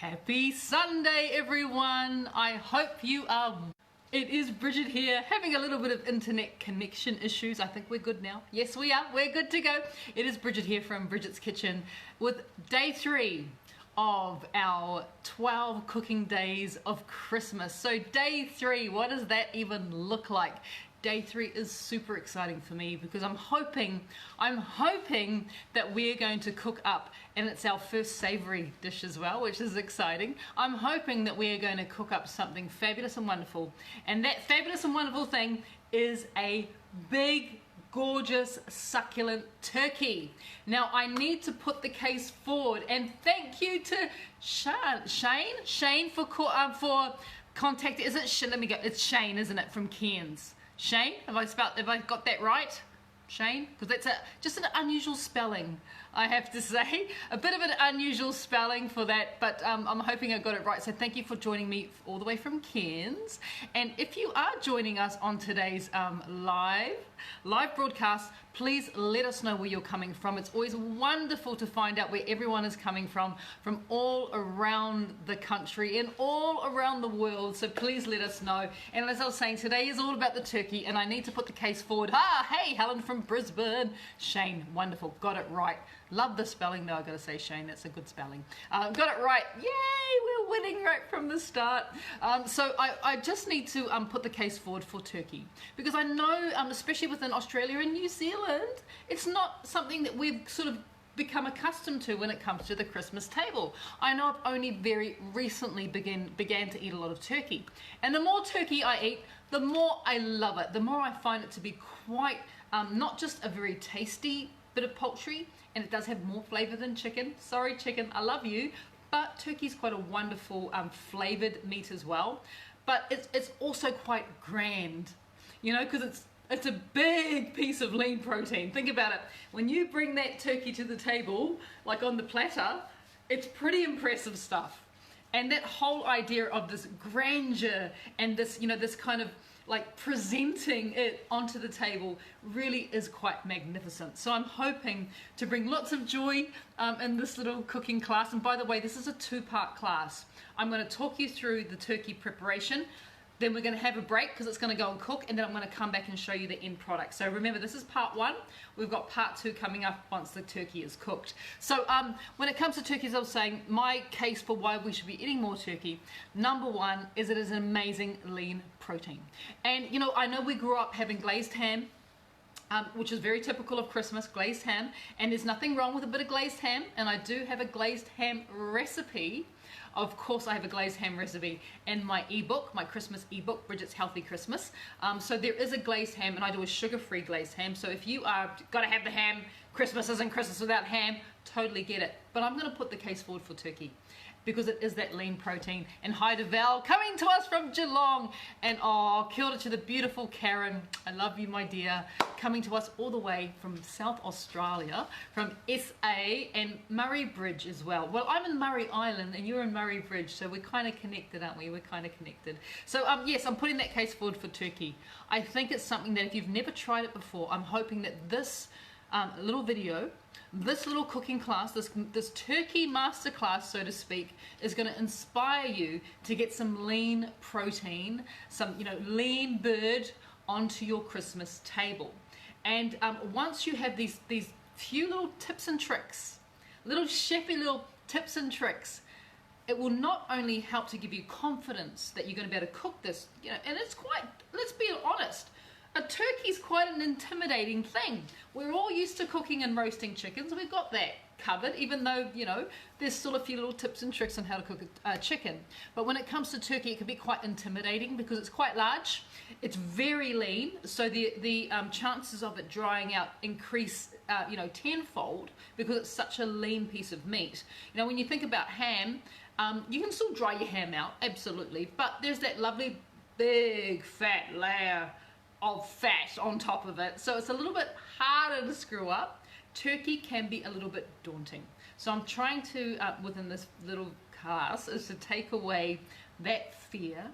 Happy Sunday, everyone. I hope you are. It is Bridget here, having a little bit of internet connection issues. I think we're good now. Yes, we are. We're good to go. It is Bridget here from Bridget's Kitchen with day 3 of our 12 cooking days of Christmas. So day 3, what does that even look like? Day 3 is super exciting for me because I'm hoping that we're going to cook up, and it's our first savory dish as well, which is exciting. I'm hoping that we're going to cook up something fabulous and wonderful, and that fabulous and wonderful thing is a big, gorgeous, succulent turkey. Now I need to put the case forward, and thank you to Shane for contact. Is it? Let me go. It's Shane, isn't it, from Cairns? Shane, have I got that right? Shane? Because that's just an unusual spelling, I have to say. A bit of an unusual spelling for that, but I'm hoping I got it right. So thank you for joining me all the way from Cairns. And if you are joining us on today's live broadcast, please let us know where you're coming from. It's always wonderful to find out where everyone is coming from all around the country and all around the world. So please let us know. And as I was saying, today is all about the turkey, and I need to put the case forward. Hey, Helen from Brisbane. Shane, wonderful, got it right. Love the spelling though, I gotta say, Shane, that's a good spelling. Got it right. Yay, we're winning right from the start. So I just need to put the case forward for turkey, because I know, especially within Australia and New Zealand, it's not something that we've sort of become accustomed to when it comes to the Christmas table. I know I've only very recently began to eat a lot of turkey, and the more turkey I eat, the more I love it, the more I find it to be quite not just a very tasty bit of poultry, and it does have more flavor than chicken. Sorry chicken, I love you, but turkey's quite a wonderful flavored meat as well. But it's also quite grand, you know, because it's a big piece of lean protein. Think about it. When you bring that turkey to the table, like on the platter, it's pretty impressive stuff. And that whole idea of this grandeur and this, you know, this kind of like presenting it onto the table really is quite magnificent. So I'm hoping to bring lots of joy in this little cooking class. And by the way, this is a 2-part class. I'm going to talk you through the turkey preparation. Then we're going to have a break because it's going to go and cook, and then I'm going to come back and show you the end product. So remember, this is part 1. We've got part 2 coming up once the turkey is cooked. So when it comes to turkey, as I was saying, my case for why we should be eating more turkey, number 1 is it is an amazing lean protein. And you know, I know we grew up having glazed ham, which is very typical of Christmas, glazed ham, and there's nothing wrong with a bit of glazed ham, and I do have a glazed ham recipe. Of course, I have a glazed ham recipe in my ebook, my Christmas ebook, Bridget's Healthy Christmas. So there is a glazed ham, and I do a sugar-free glazed ham. So if you are gotta have the ham, Christmas isn't Christmas without ham, totally get it. But I'm gonna put the case forward for turkey, because it is that lean protein. And hi to Val, coming to us from Geelong. And oh, kia ora to the beautiful Karen. I love you, my dear. Coming to us all the way from South Australia, from SA and Murray Bridge as well. Well, I'm in Murray Island and you're in Murray Bridge, so we're kind of connected, aren't we? We're kind of connected. So yes, I'm putting that case forward for turkey. I think it's something that if you've never tried it before, I'm hoping that this little video, this little cooking class, this turkey masterclass, so to speak, is going to inspire you to get some lean protein, some, you know, lean bird onto your Christmas table. And once you have these few little tips and tricks, little chefy little tips and tricks, it will not only help to give you confidence that you're going to be able to cook this, you know, and it's quite, let's be honest, a turkey's quite an intimidating thing. We're all used to cooking and roasting chickens. We've got that covered, even though, you know, there's still a few little tips and tricks on how to cook a chicken. But when it comes to turkey, it can be quite intimidating because it's quite large. It's very lean, so the chances of it drying out increase, you know, tenfold, because it's such a lean piece of meat. You know, when you think about ham, you can still dry your ham out, absolutely, but there's that lovely big fat layer of fat on top of it, so it's a little bit harder to screw up. Turkey can be a little bit daunting, so I'm trying to within this little class is to take away that fear,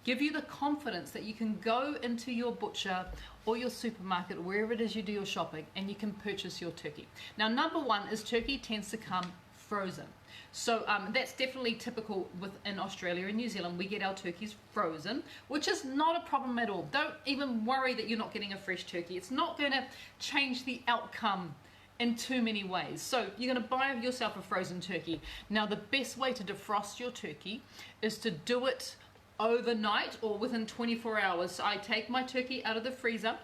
give you the confidence that you can go into your butcher or your supermarket, wherever it is you do your shopping, and you can purchase your turkey. Now, number 1 is turkey tends to come frozen. So that's definitely typical within Australia and New Zealand. We get our turkeys frozen, which is not a problem at all. Don't even worry that you're not getting a fresh turkey. It's not going to change the outcome in too many ways. So you're going to buy yourself a frozen turkey. Now the best way to defrost your turkey is to do it overnight or within 24 hours. So I take my turkey out of the freezer,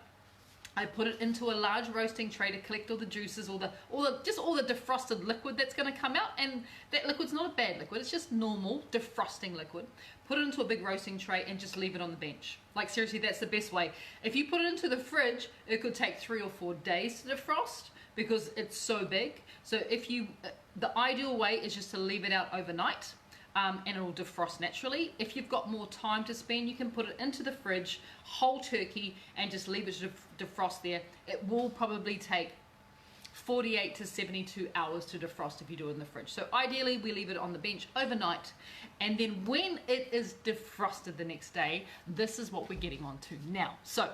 I put it into a large roasting tray to collect all the juices, all the defrosted liquid that's going to come out, and that liquid's not a bad liquid, it's just normal defrosting liquid. Put it into a big roasting tray and just leave it on the bench. Like seriously, that's the best way. If you put it into the fridge, it could take 3 or 4 days to defrost because it's so big. So the ideal way is just to leave it out overnight. And it will defrost naturally. If you've got more time to spend, you can put it into the fridge, whole turkey, and just leave it to defrost there. It will probably take 48 to 72 hours to defrost if you do it in the fridge. So ideally, we leave it on the bench overnight, and then when it is defrosted the next day, this is what we're getting onto now. So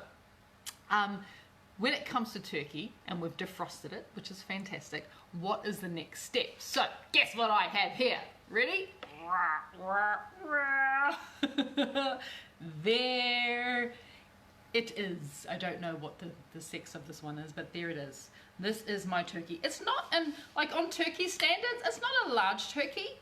when it comes to turkey, and we've defrosted it, which is fantastic, what is the next step? So guess what I have here? Ready? There it is. I don't know what the sex of this one is, but there it is. This is my turkey. It's not on turkey standards, it's not a large turkey.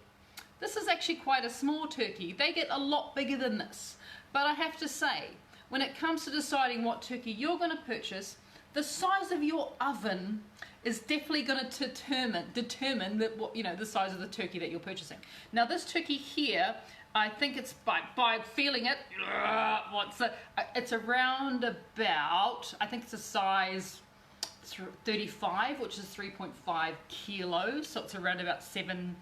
This is actually quite a small turkey. They get a lot bigger than this. But I have to say, when it comes to deciding what turkey you're going to purchase, the size of your oven is definitely going to determine the size of the turkey that you're purchasing. Now this turkey here, I think it's by feeling it, it's around about, I think it's a size 35, which is 3.5 kilos, so it's around about 7-8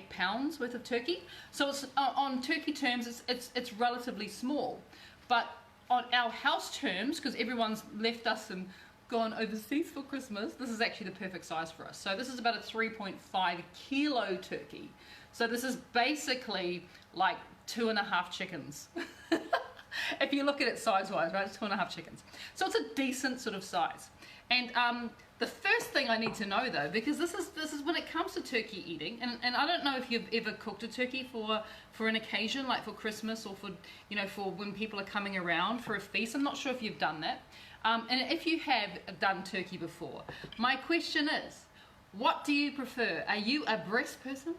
pounds worth of turkey. So it's on turkey terms, it's relatively small, but on our house terms, because everyone's left us and gone overseas for Christmas, this is actually the perfect size for us. So this is about a 3.5 kilo turkey. So this is basically like 2.5 chickens. If you look at it size-wise, right, it's 2.5 chickens. So it's a decent sort of size. And the first thing I need to know though, because this is when it comes to turkey eating, and I don't know if you've ever cooked a turkey for an occasion, like for Christmas or for when people are coming around for a feast. I'm not sure if you've done that. And if you have done turkey before, my question is, what do you prefer? Are you a breast person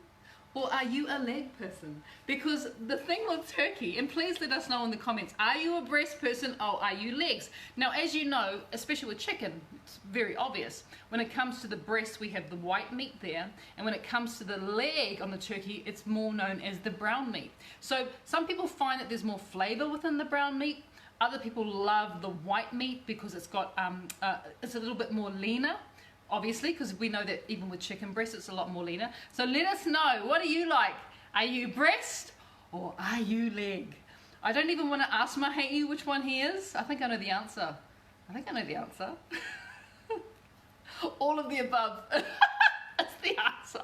or are you a leg person? Because the thing with turkey, and please let us know in the comments, are you a breast person or are you legs? Now, as you know, especially with chicken, it's very obvious. When it comes to the breast, we have the white meat there, and when it comes to the leg on the turkey, it's more known as the brown meat. So some people find that there's more flavor within the brown meat. Other people love the white meat because it's got it's a little bit more leaner, obviously, because we know that even with chicken breast it's a lot more leaner. So let us know, what do you like? Are you breast or are you leg? I don't even want to ask my Mahei which one he is. I think I know the answer. All of the above. That's the answer.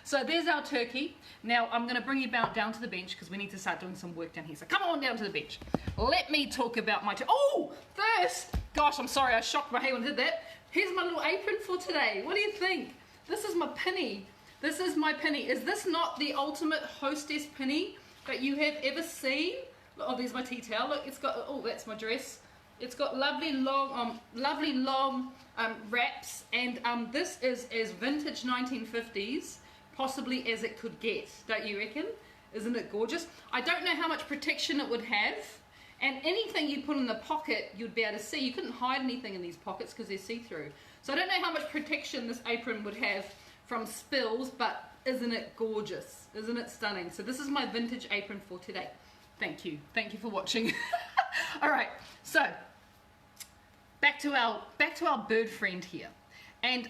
So there's our turkey. Now I'm going to bring you down to the bench because we need to start doing some work down here. So come on down to the bench. Let me talk about my first, gosh, I'm sorry I shocked my hair when I did that. Here's my little apron for today. What do you think? This is my pinny. This is my pinny. Is this not the ultimate hostess pinny that you have ever seen? Oh, there's my tea towel. Look, it's got, oh, that's my dress. It's got lovely long wraps, and this is as vintage 1950s possibly as it could get, don't you reckon? Isn't it gorgeous? I don't know how much protection it would have, and anything you put in the pocket you'd be able to see. You couldn't hide anything in these pockets because they're see-through. So I don't know how much protection this apron would have from spills, but isn't it gorgeous? Isn't it stunning? So this is my vintage apron for today. Thank you for watching. All right, so back to our bird friend here, and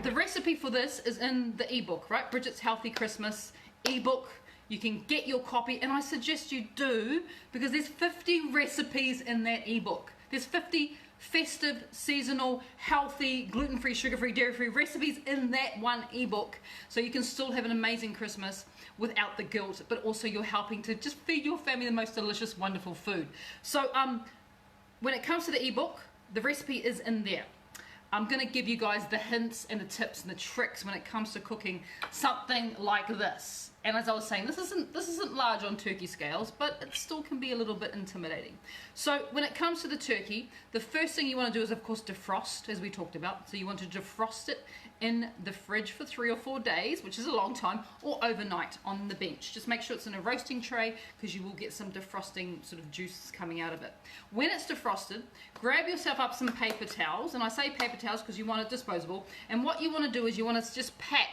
the recipe for this is in the ebook, right? Bridget's Healthy Christmas ebook. You can get your copy, and I suggest you do, because there's 50 recipes in that ebook. There's 50 festive, seasonal, healthy, gluten-free, sugar-free, dairy-free recipes in that one ebook, so you can still have an amazing Christmas without the guilt, but also you're helping to just feed your family the most delicious, wonderful food. So when it comes to the ebook, the recipe is in there. I'm going to give you guys the hints and the tips and the tricks when it comes to cooking something like this. And as I was saying, this isn't large on turkey scales, but it still can be a little bit intimidating. So when it comes to the turkey, the first thing you want to do is, of course, defrost, as we talked about. So you want to defrost it in the fridge for 3 or 4 days, which is a long time, or overnight on the bench. Just make sure it's in a roasting tray, because you will get some defrosting sort of juices coming out of it. When it's defrosted, grab yourself up some paper towels, and I say paper towels because you want it disposable. And what you want to do is you want to just pat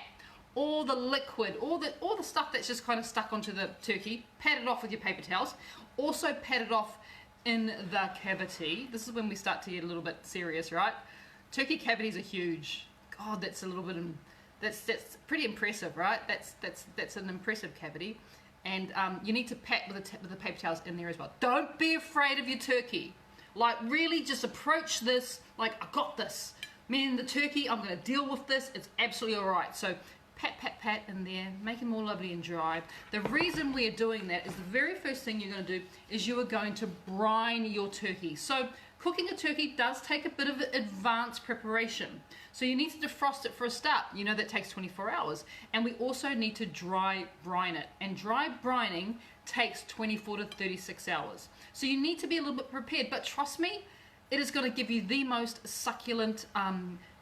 all the liquid, all the stuff that's just kind of stuck onto the turkey, pat it off with your paper towels. Also pat it off in the cavity. This is when we start to get a little bit serious, right? Turkey cavities are huge. God, that's a little bit, that's pretty impressive, right? That's an impressive cavity. And you need to pat with the paper towels in there as well. Don't be afraid of your turkey. Like, really just approach this like, I got this. Me and the turkey, I'm going to deal with this. It's absolutely all right. So pat, pat, pat in there, make them all lovely and dry. The reason we're doing that is the very first thing you're going to do is you are going to brine your turkey. So cooking a turkey does take a bit of advanced preparation. So you need to defrost it for a start. You know that takes 24 hours. And we also need to dry brine it. And dry brining takes 24 to 36 hours. So you need to be a little bit prepared. But trust me, it is going to give you the most succulent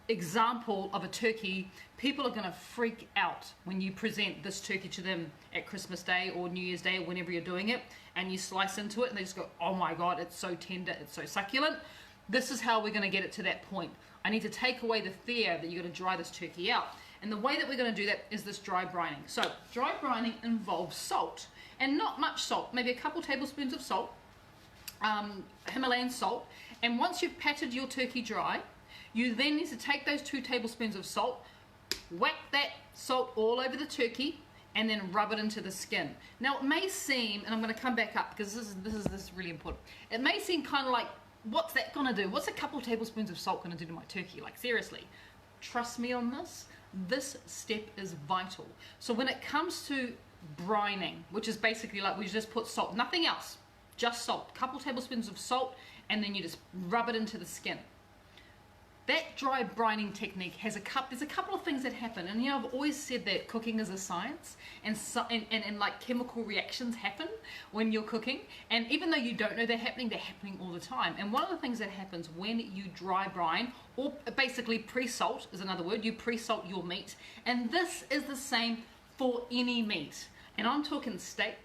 example of a turkey. People are going to freak out when you present this turkey to them at Christmas Day or New Year's Day or whenever you're doing it, and you slice into it and they just go, oh my God, it's so tender, it's so succulent. This is how we're going to get it to that point. I need to take away the fear that you're going to dry this turkey out. And the way that we're going to do that is this dry brining. So dry brining involves salt, and not much salt, maybe a couple tablespoons of salt, Himalayan salt. And once you've patted your turkey dry, you then need to take those 2 tablespoons of salt, whack that salt all over the turkey, and then rub it into the skin. Now it may seem, and I'm going to come back up because this is really important. It may seem kind of like, what's that going to do? What's a couple tablespoons of salt going to do to my turkey? Like, seriously, trust me on this. This step is vital. So when it comes to brining, which is basically like we just put salt, nothing else, just salt, a couple tablespoons of salt, and then you just rub it into the skin. That dry brining technique has there's a couple of things that happen, and you know, I've always said that cooking is a science, and like chemical reactions happen when you're cooking, and even though you don't know they're happening all the time. And one of the things that happens when you dry brine, or basically pre-salt is another word, you pre-salt your meat, and this is the same for any meat, and I'm talking steak,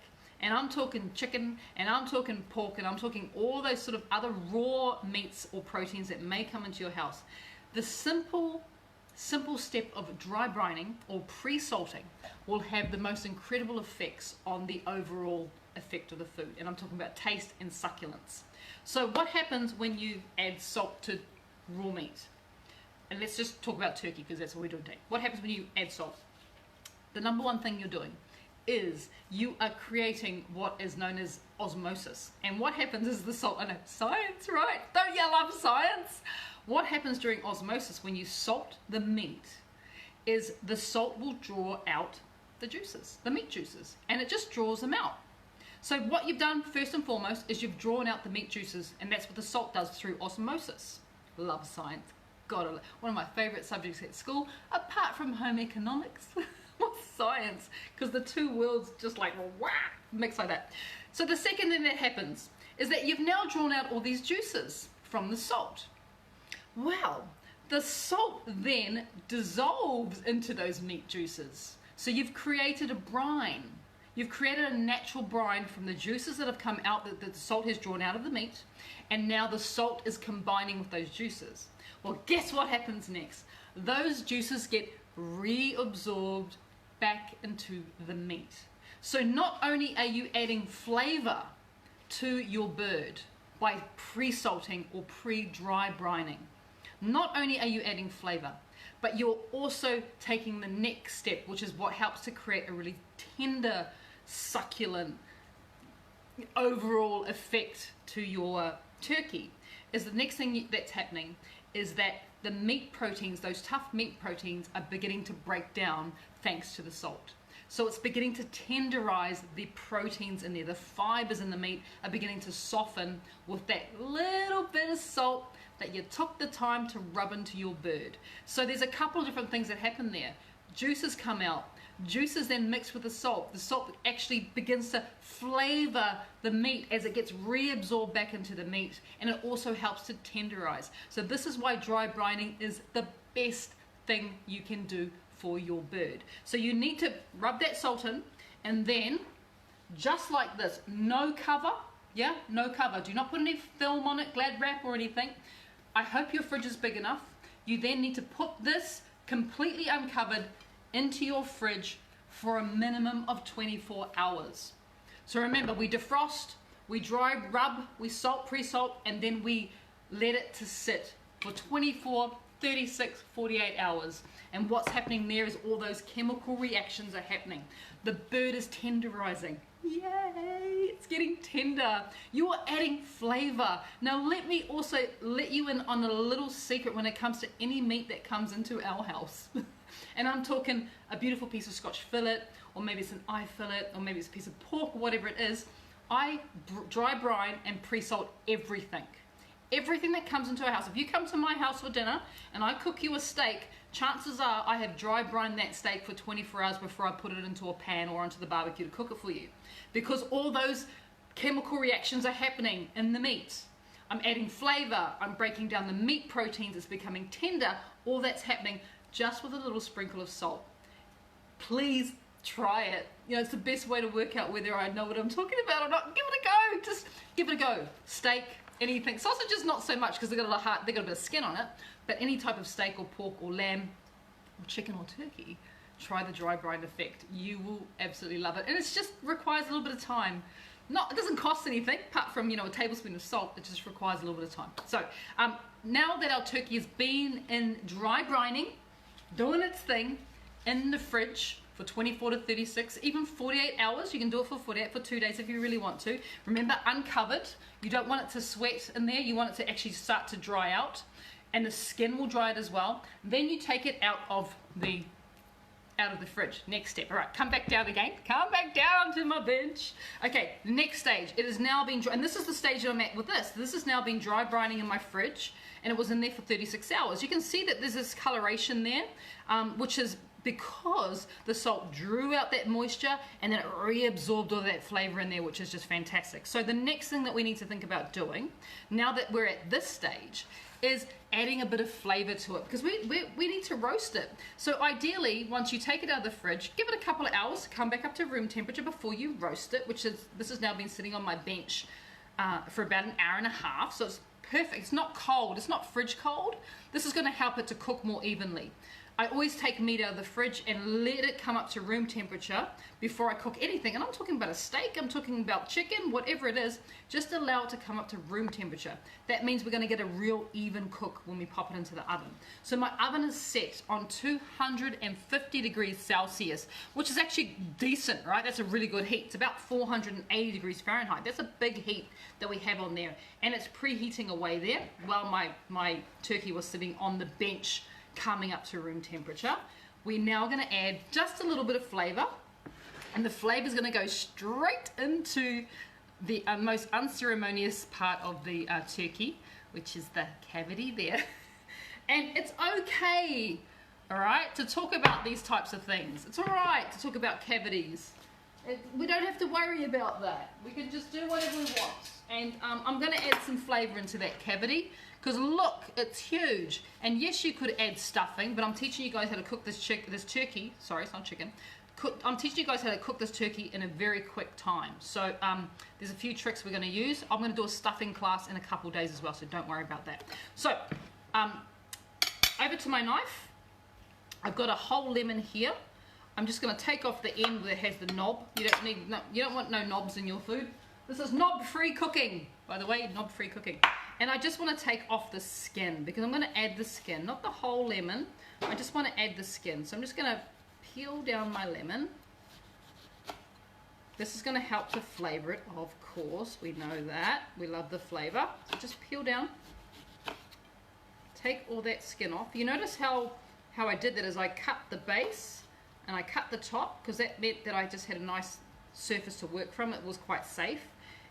and I'm talking chicken, and I'm talking pork, and I'm talking all those sort of other raw meats or proteins that may come into your house. The simple step of dry brining or pre-salting will have the most incredible effects on the overall effect of the food. And I'm talking about taste and succulence. So what happens when you add salt to raw meat? And let's just talk about turkey because that's what we're doing today. What happens when you add salt? The number one thing you're doing is you are creating what is known as osmosis. And what happens is the salt, I know, science, right? Don't you love science? What happens during osmosis when you salt the meat is the salt will draw out the juices, the meat juices, and it just draws them out. So what you've done first and foremost is you've drawn out the meat juices, and that's what the salt does through osmosis. Love science. God, one of my favorite subjects at school, apart from home economics. What's science? Because the two worlds just like whack, mix like that. So the second thing that happens is that you've now drawn out all these juices from the salt. Well, the salt then dissolves into those meat juices. So you've created a brine. You've created a natural brine from the juices that have come out that the salt has drawn out of the meat, and now the salt is combining with those juices. Well, guess what happens next? Those juices get reabsorbed back into the meat. So not only are you adding flavor to your bird by pre-salting or pre-dry brining, not only are you adding flavor, but you're also taking the next step, which is what helps to create a really tender, succulent overall effect to your turkey. Is the next thing that's happening is that the meat proteins, those tough meat proteins, are beginning to break down thanks to the salt. So it's beginning to tenderize the proteins in there. The fibers in the meat are beginning to soften with that little bit of salt that you took the time to rub into your bird. So there's a couple of different things that happen there. Juices come out. Juices then mix with the salt. The salt actually begins to flavor the meat as it gets reabsorbed back into the meat, and it also helps to tenderize. So this is why dry brining is the best thing you can do for your bird. So you need to rub that salt in, and then just like this, no cover, yeah, no cover. Do not put any film on it, Glad wrap or anything. I hope your fridge is big enough. You then need to put this completely uncovered into your fridge for a minimum of 24 hours. So remember, we defrost, we dry rub, we salt, pre-salt, and then we let it to sit for 24, 36, 48 hours. And what's happening there is all those chemical reactions are happening. The bird is tenderizing. Yay, it's getting tender. You are adding flavor. Now let me also let you in on a little secret when it comes to any meat that comes into our house. And I'm talking a beautiful piece of Scotch fillet, or maybe it's an eye fillet, or maybe it's a piece of pork, or whatever it is. I dry brine and pre-salt everything. Everything that comes into our house. If you come to my house for dinner and I cook you a steak, chances are I have dry brined that steak for 24 hours before I put it into a pan or onto the barbecue to cook it for you. Because all those chemical reactions are happening in the meat. I'm adding flavor, I'm breaking down the meat proteins, it's becoming tender. All that's happening just with a little sprinkle of salt. Please try it. You know, it's the best way to work out whether I know what I'm talking about or not. Give it a go. Just give it a go. Steak, anything. Sausages not so much because they've got a bit of skin on it. But any type of steak or pork or lamb or chicken or turkey, try the dry brine effect. You will absolutely love it. And it just requires a little bit of time. It doesn't cost anything apart from, you know, a tablespoon of salt. It just requires a little bit of time. So now that our turkey has been in dry brining, doing its thing in the fridge for 24 to 36, even 48 hours. You can do it for 48 for 2 days if you really want to. Remember, uncovered. You don't want it to sweat in there. You want it to actually start to dry out, and the skin will dry it as well. Then you take it out of the fridge. Next step. All right, come back down again. Come back down to my bench. Okay, next stage. It has now been dry, and this is the stage that I'm at with this. This has now been dry brining in my fridge, and it was in there for 36 hours. You can see that there's this coloration there, which is because the salt drew out that moisture and then it reabsorbed all that flavor in there, which is just fantastic. So the next thing that we need to think about doing, now that we're at this stage, is adding a bit of flavor to it, because we need to roast it. So ideally, once you take it out of the fridge, give it a couple of hours to come back up to room temperature before you roast it, this has now been sitting on my bench for about an hour and a half, so it's perfect. It's not cold, it's not fridge cold. This is going to help it to cook more evenly. I always take meat out of the fridge and let it come up to room temperature before I cook anything. And I'm talking about a steak, I'm talking about chicken, whatever it is, just allow it to come up to room temperature. That means we're going to get a real even cook when we pop it into the oven. So my oven is set on 250 degrees Celsius, which is actually decent, right? That's a really good heat. It's about 480 degrees Fahrenheit. That's a big heat that we have on there. And it's preheating away there while my turkey was sitting on the bench coming up to room temperature. We're now going to add just a little bit of flavor, and the flavor is going to go straight into the most unceremonious part of the turkey, which is the cavity there. And it's okay, all right, to talk about these types of things. It's all right to talk about cavities. We don't have to worry about that. We can just do whatever we want. And I'm going to add some flavor into that cavity, because look, it's huge. And yes, you could add stuffing, but I'm teaching you guys how to cook this turkey. Sorry, it's not chicken. I'm teaching you guys how to cook this turkey in a very quick time. So there's a few tricks we're going to use. I'm going to do a stuffing class in a couple days as well, so don't worry about that. So over to my knife. I've got a whole lemon here. I'm just going to take off the end that has the knob. You don't want no knobs in your food. This is knob-free cooking, by the way, knob-free cooking. And I just want to take off the skin, because I'm going to add the skin, not the whole lemon. I just want to add the skin. So I'm just going to peel down my lemon. This is going to help to flavor it, of course. We know that. We love the flavor. So just peel down. Take all that skin off. You notice how I did that is I cut the base and I cut the top because that meant that I just had a nice surface to work from. It was quite safe,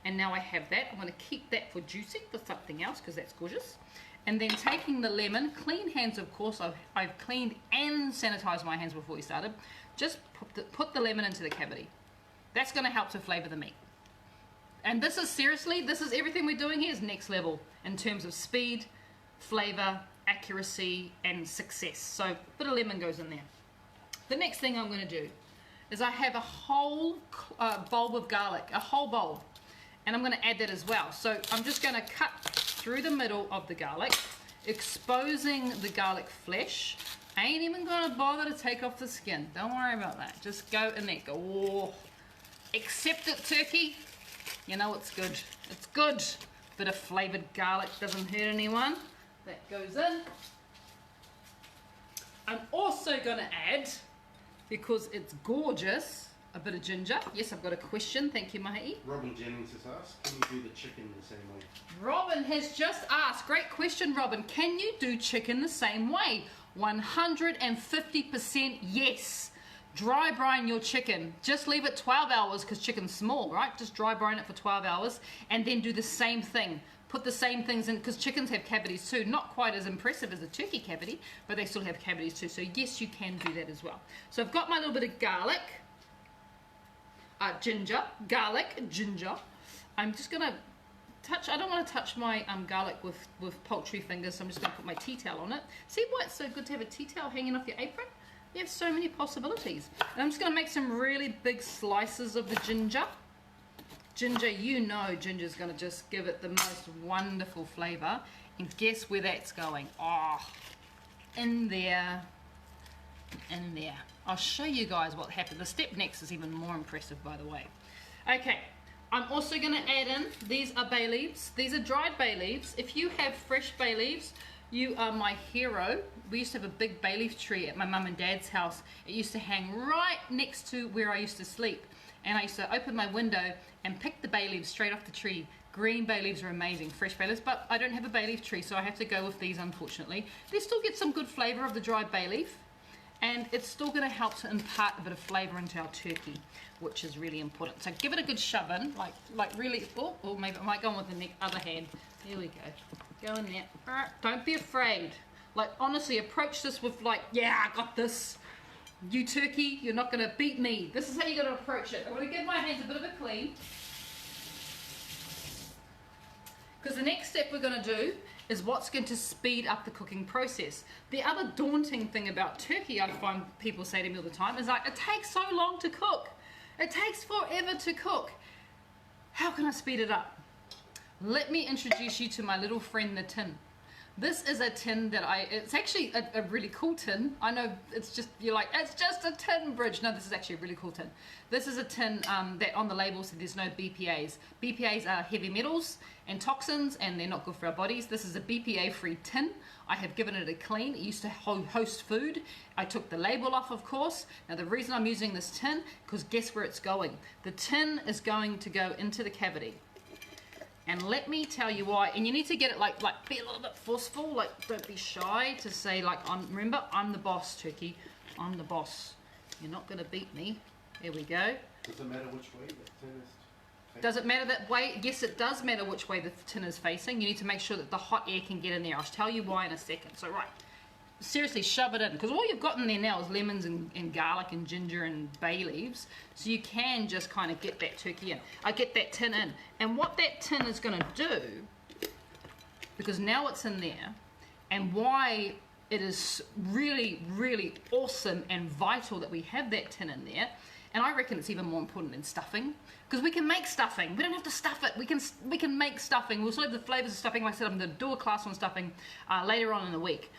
and now I have that. I'm going to keep that for juicing for something else because that's gorgeous. And then taking the lemon, clean hands of course, I've cleaned and sanitized my hands before we started. Just put the lemon into the cavity. That's going to help to flavor the meat. And this is seriously, this is everything we're doing here is next level in terms of speed, flavor, accuracy, and success. So a bit of lemon goes in there. The next thing I'm going to do is I have a whole bulb of garlic, a whole bulb, and I'm going to add that as well. So I'm just going to cut through the middle of the garlic, exposing the garlic flesh. I ain't even going to bother to take off the skin. Don't worry about that. Just go in there. Go, oh. Accept it, turkey. You know it's good. It's good. Bit of flavoured garlic doesn't hurt anyone. That goes in. I'm also going to add, because it's gorgeous, a bit of ginger. Yes, I've got a question. Thank you, Mahi. Robin Jennings has asked, can you do the chicken the same way? Robin has just asked. Great question, Robin. Can you do chicken the same way? 150% yes. Dry brine your chicken. Just leave it 12 hours because chicken's small, right? Just dry brine it for 12 hours and then do the same thing. Put the same things in because chickens have cavities too. Not quite as impressive as a turkey cavity, but they still have cavities too. So yes, you can do that as well. So I've got my little bit of garlic, ginger, I'm just going to touch, I don't want to touch my garlic with poultry fingers, so I'm just going to put my tea towel on it. See why it's so good to have a tea towel hanging off your apron? You have so many possibilities. And I'm just going to make some really big slices of the ginger. Ginger, you know ginger's going to just give it the most wonderful flavour. And guess where that's going? Oh, in there, in there. I'll show you guys what happened. The step next is even more impressive, by the way. Okay, I'm also going to add in, these are bay leaves. These are dried bay leaves. If you have fresh bay leaves, you are my hero. We used to have a big bay leaf tree at my mum and dad's house. It used to hang right next to where I used to sleep. And I used to open my window and pick the bay leaves straight off the tree. Green bay leaves are amazing, fresh bay leaves, but I don't have a bay leaf tree, so I have to go with these, unfortunately. They still get some good flavour of the dried bay leaf, and it's still going to help to impart a bit of flavour into our turkey, which is really important. So give it a good shove in, like really, oh, maybe I might go on with the other hand. There we go. Go in there. Don't be afraid. Like, honestly, approach this with like, yeah, I got this. You turkey, you're not going to beat me. This is how you're going to approach it. I'm going to give my hands a bit of a clean. Because the next step we're going to do is what's going to speed up the cooking process. The other daunting thing about turkey, I find people say to me all the time, is like, it takes so long to cook. It takes forever to cook. How can I speed it up? Let me introduce you to my little friend, the tin. This is a tin that it's actually a really cool tin. I know it's just, you're like, it's just a tin, Bridge. No, this is actually a really cool tin. This is a tin that on the label said there's no BPAs. BPAs are heavy metals and toxins, and they're not good for our bodies. This is a BPA-free tin. I have given it a clean. It used to host food. I took the label off, of course. Now, the reason I'm using this tin, because guess where it's going? The tin is going to go into the cavity. And let me tell you why. And you need to get it like be a little bit forceful. Like, don't be shy to say like, remember, I'm the boss, turkey. I'm the boss. You're not going to beat me. There we go. Does it matter which way the tin is facing? Does it matter that way? Yes, it does matter which way the tin is facing. You need to make sure that the hot air can get in there. I'll tell you why in a second. So, right. Seriously, shove it in, because all you've got in there now is lemons and garlic and ginger and bay leaves, so you can just kind of get that turkey in. I get that tin in, and what that tin is going to do, because now it's in there, and why it is really, really awesome and vital that we have that tin in there, and I reckon it's even more important than stuffing, because we can make stuffing. We don't have to stuff it. We can make stuffing. We'll still have the flavours of stuffing. Like I said, I'm going to do a class on stuffing later on in the week.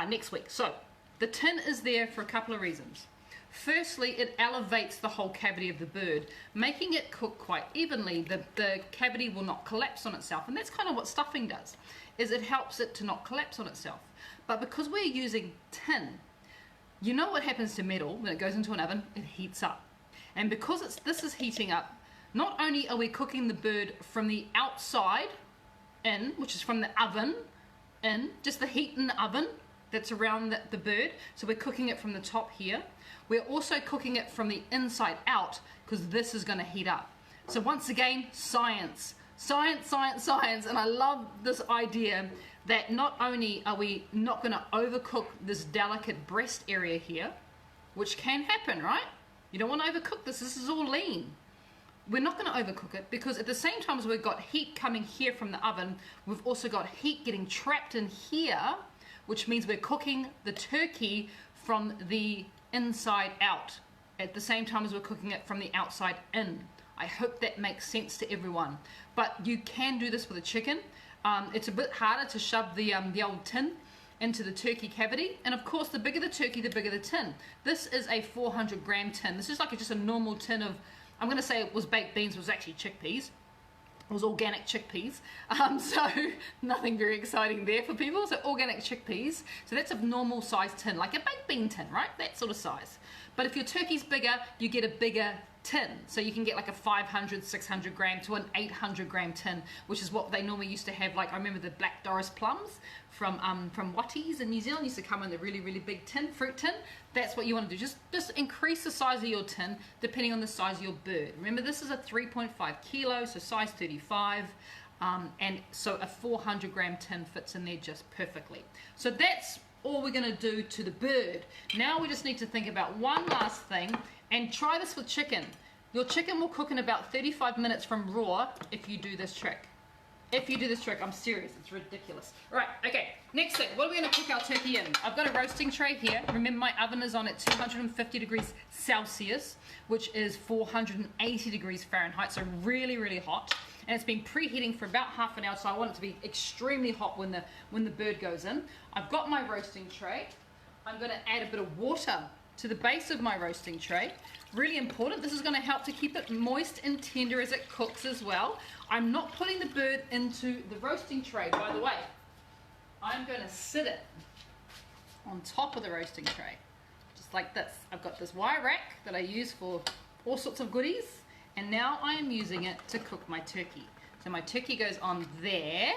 Next week. So the tin is there for a couple of reasons. Firstly, it elevates the whole cavity of the bird, making it cook quite evenly. The cavity will not collapse on itself, and that's kind of what stuffing does, is it helps it to not collapse on itself. But because we're using tin, you know what happens to metal when it goes into an oven? It heats up. And because this is heating up, not only are we cooking the bird from the outside in, which is from the oven in, just the heat in the oven, that's around the bird. So we're cooking it from the top here. We're also cooking it from the inside out because this is going to heat up. So once again, science. Science, science, science. And I love this idea that not only are we not going to overcook this delicate breast area here, which can happen, right? You don't want to overcook this. This is all lean. We're not going to overcook it because at the same time as we've got heat coming here from the oven, we've also got heat getting trapped in here, which means we're cooking the turkey from the inside out at the same time as we're cooking it from the outside in. I hope that makes sense to everyone. But you can do this with a chicken. It's a bit harder to shove the old tin into the turkey cavity, and of course the bigger the turkey, the bigger the tin. This is a 400 gram tin. This is like just a normal tin of, I'm going to say it was baked beans, it was actually chickpeas. It was organic chickpeas, so nothing very exciting there for people. So organic chickpeas, so that's a normal size tin, like a baked bean tin, right? That sort of size. But if your turkey's bigger, you get a bigger tin. So you can get like a 500, 600 gram to an 800 gram tin, which is what they normally used to have. Like I remember the Black Doris plums from Watties in New Zealand used to come in the really, really big tin, fruit tin. That's what you want to do. Just increase the size of your tin depending on the size of your bird. Remember, this is a 3.5 kilo, so size 35. And so a 400 gram tin fits in there just perfectly. So that's all we're going to do to the bird. Now we just need to think about one last thing, and try this with chicken. Your chicken will cook in about 35 minutes from raw if you do this trick. If you do this trick, I'm serious, it's ridiculous. Right, okay, next thing, what are we going to cook our turkey in? I've got a roasting tray here. Remember, my oven is on at 250 degrees Celsius, which is 480 degrees Fahrenheit, so really, really hot. And it's been preheating for about half an hour, so I want it to be extremely hot when the bird goes in. I've got my roasting tray. I'm going to add a bit of water to the base of my roasting tray. Really important. This is going to help to keep it moist and tender as it cooks as well. I'm not putting the bird into the roasting tray, by the way. I'm going to sit it on top of the roasting tray, just like this. I've got this wire rack that I use for all sorts of goodies, and now I am using it to cook my turkey. So my turkey goes on there.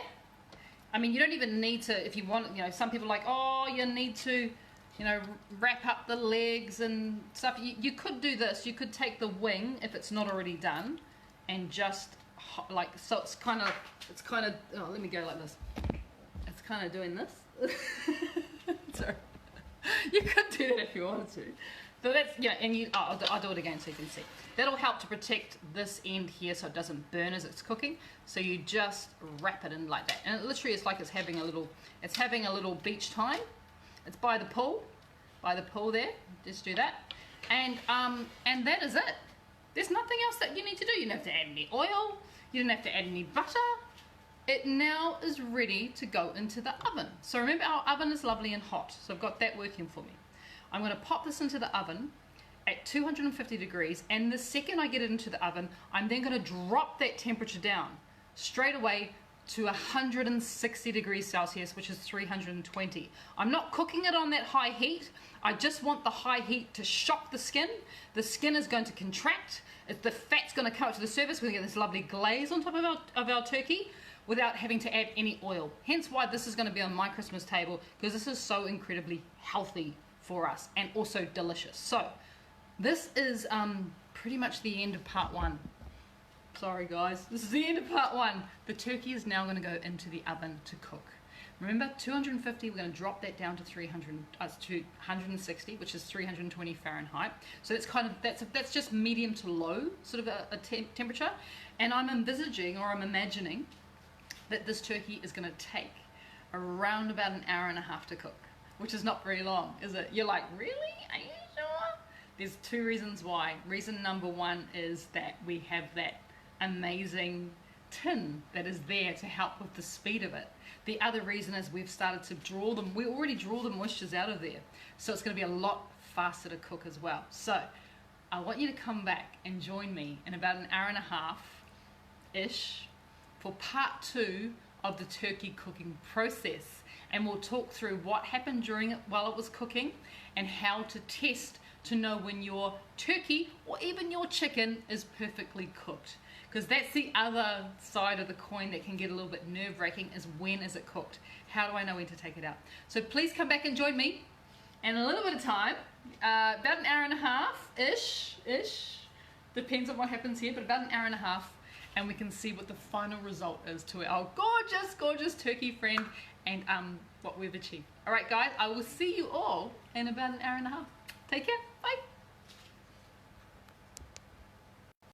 I mean, you don't even need to, if you want, you know, some people are like, oh, you need to, you know, wrap up the legs and stuff. You could do this. You could take the wing, if it's not already done, and just like, so it's kind of, oh, let me go like this. It's kind of doing this. Sorry. You could do that if you wanted to. So that's, yeah, and I'll do it again so you can see. That'll help to protect this end here so it doesn't burn as it's cooking. So you just wrap it in like that. And it literally is like it's having a little beach time. It's by the pool there. Just do that. And that is it. There's nothing else that you need to do. You don't have to add any oil. You don't have to add any butter. It now is ready to go into the oven. So remember, our oven is lovely and hot. So I've got that working for me. I'm going to pop this into the oven at 250 degrees, and the second I get it into the oven, I'm then going to drop that temperature down straight away to 160 degrees Celsius, which is 320. I'm not cooking it on that high heat. I just want the high heat to shock the skin. The skin is going to contract. The fat's going to come up to the surface. We're going to get this lovely glaze on top of our turkey without having to add any oil. Hence why this is going to be on my Christmas table, because this is so incredibly healthy for us and also delicious. So this is pretty much the end of part one. Sorry guys, this is the end of part one. The turkey is now going to go into the oven to cook. Remember, 250, we're going to drop that down to 160, which is 320 Fahrenheit. So that's just medium to low sort of a temperature. And I'm envisaging, or I'm imagining, that this turkey is going to take around about an hour and a half to cook, which is not very long, is it? You're like, really? Are you sure? There's two reasons why. Reason number one is that we have that amazing tin that is there to help with the speed of it. The other reason is we've started to draw them. We already draw the moistures out of there. So it's going to be a lot faster to cook as well. So I want you to come back and join me in about an hour and a half-ish for part two of the turkey cooking process. And we'll talk through what happened during it while it was cooking and how to test to know when your turkey or even your chicken is perfectly cooked. because that's the other side of the coin that can get a little bit nerve-wracking, is when is it cooked? How do I know when to take it out? So please come back and join me in a little bit of time, about an hour and a half-ish, depends on what happens here, but about an hour and a half, and we can see what the final result is to our gorgeous, gorgeous turkey friend and what we've achieved. All right, guys, I will see you all in about an hour and a half. Take care.